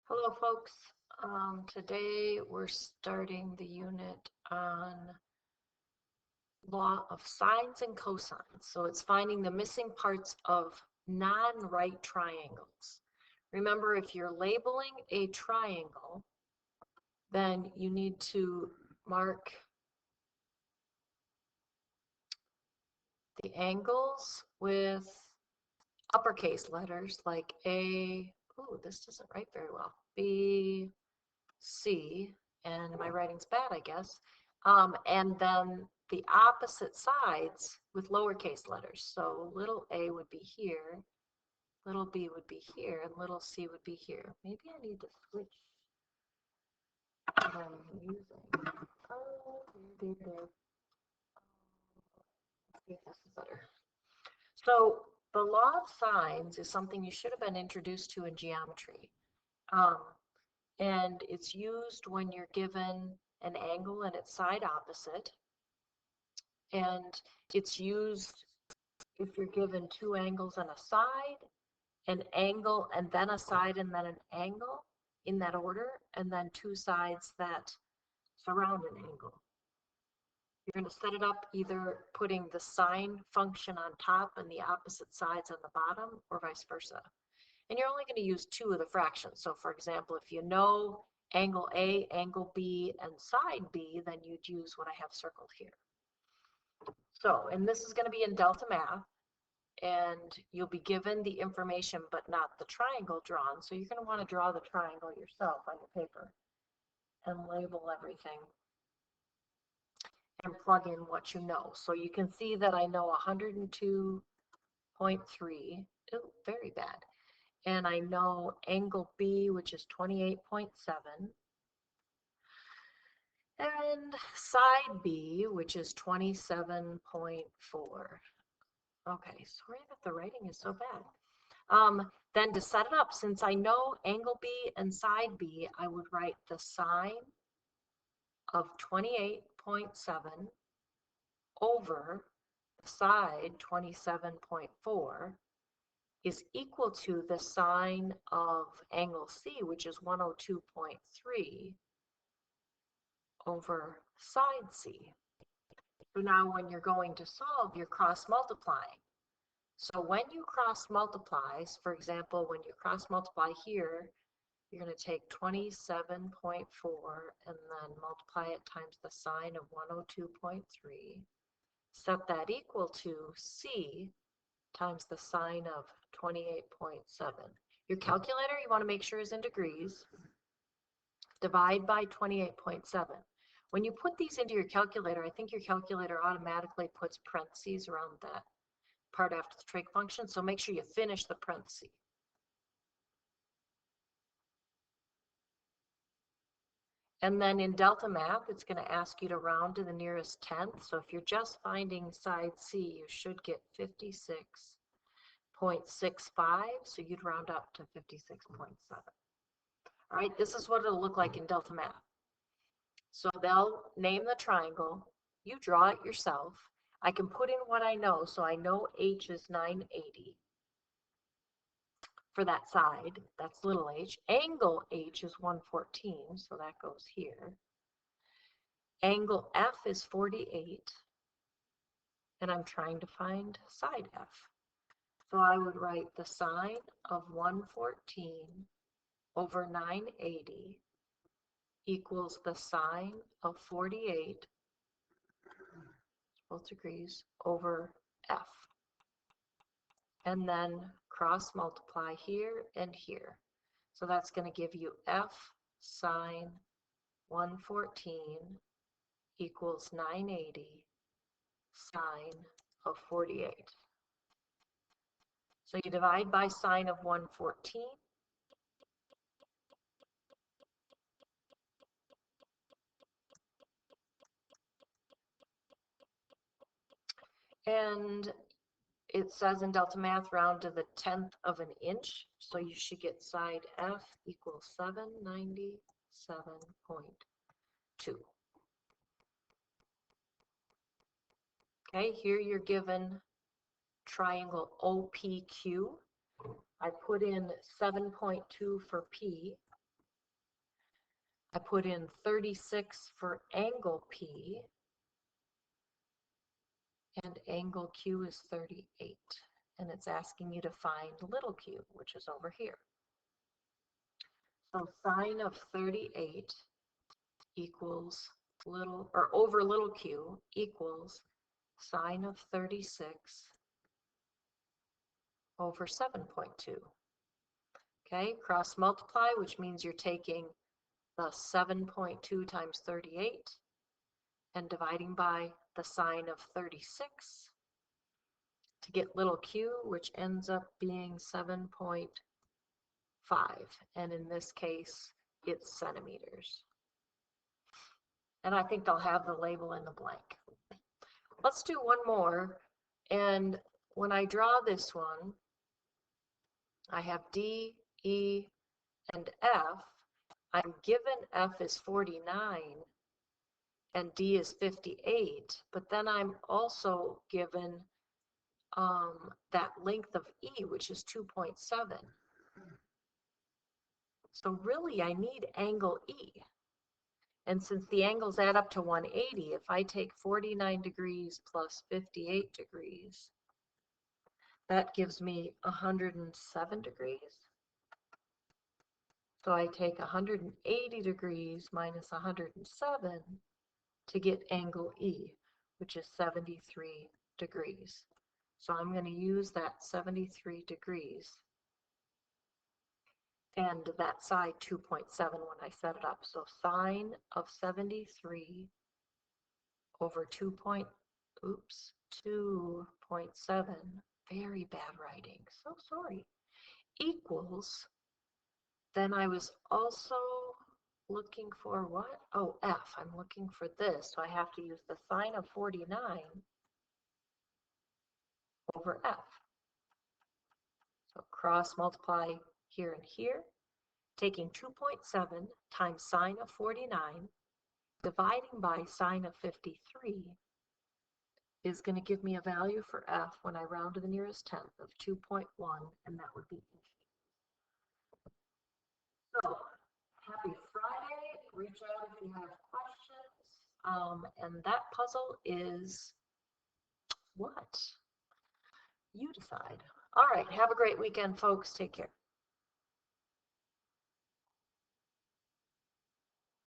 Hello, folks. Today we're starting the unit on law of sines and cosines. So it's finding the missing parts of non-right triangles. Remember, if you're labeling a triangle, then you need to mark the angles with uppercase letters like A. Oh, this doesn't write very well. B, C, and my writing's bad, I guess. And then the opposite sides with lowercase letters. So little a would be here, little b would be here, and little c would be here. Maybe I need to switch what I'm using. Oh, dear, dear. Let's see if this is better. So the law of sines is something you should have been introduced to in geometry. Um, and it's used when you're given an angle and its side opposite. And it's used if you're given two angles and a side, an angle and then a side and then an angle in that order, and then two sides that surround an angle. You're going to set it up either putting the sine function on top and the opposite sides on the bottom, or vice versa. And you're only going to use two of the fractions. So for example, if you know angle A, angle B, and side B, then you'd use what I have circled here. So, and this is going to be in Delta Math, and you'll be given the information but not the triangle drawn. So you're going to want to draw the triangle yourself on your paper and label everything and plug in what you know. So you can see that I know 102.3, oh, very bad. And I know angle B, which is 28.7. And side B, which is 27.4. Okay, sorry that the writing is so bad. Then to set it up, since I know angle B and side B, I would write the sine of 28.7 over the side 27.4 is equal to the sine of angle C, which is 102.3 over side C. So now when you're going to solve, you're cross multiplying. So when you cross multiply, for example, when you cross multiply here, you're going to take 27.4 and then multiply it times the sine of 102.3. Set that equal to C times the sine of 28.7. Your calculator, you want to make sure is in degrees. Divide by 28.7. When you put these into your calculator, I think your calculator automatically puts parentheses around that part after the trig function, so make sure you finish the parentheses. And then in Delta Math, it's going to ask you to round to the nearest tenth. So if you're just finding side C, you should get 56.65. So you'd round up to 56.7. All right, this is what it'll look like in Delta Math. So they'll name the triangle. You draw it yourself. I can put in what I know. So I know H is 980 for that side. That's little h. Angle H is 114. So that goes here. Angle F is 48. And I'm trying to find side F. So I would write the sine of 114 over 980 equals the sine of 48 both degrees over F. And then cross multiply here and here. So that's going to give you F sine 114 equals 980 sine of 48. So you divide by sine of 114. And it says in Delta Math round to the 10th of an inch. So you should get side F equals 797.2. Okay, here you're given triangle OPQ. I put in 7.2 for P. I put in 36 for angle P, and angle Q is 38. And it's asking you to find little q, which is over here. So sine of 38 equals little, or over little q equals sine of 36 over 7.2. Okay, cross multiply, which means you're taking the 7.2 times 38 and dividing by the sine of 36 to get little q, which ends up being 7.5. And in this case, it's centimeters. And I think they'll have the label in the blank. Let's do one more. And when I draw this one, I have D, E, and F. I'm given F is 49 and D is 58, but then I'm also given that length of E, which is 2.7. So really I need angle E. And since the angles add up to 180, if I take 49 degrees plus 58 degrees, that gives me 107 degrees. So I take 180 degrees minus 107 to get angle E, which is 73 degrees. So I'm going to use that 73 degrees and that side 2.7 when I set it up. So sine of 73 over 2.7, very bad writing, so sorry, equals, then I was also looking for what? Oh, F, I'm looking for this, so I have to use the sine of 49 over F. So cross multiply here and here, taking 2.7 times sine of 49, dividing by sine of 53, is going to give me a value for F when I round to the nearest tenth of 2.1, and that would be inches. So, happy Friday. Reach out if you have questions. And that puzzle is what? You decide. All right. Have a great weekend, folks. Take care.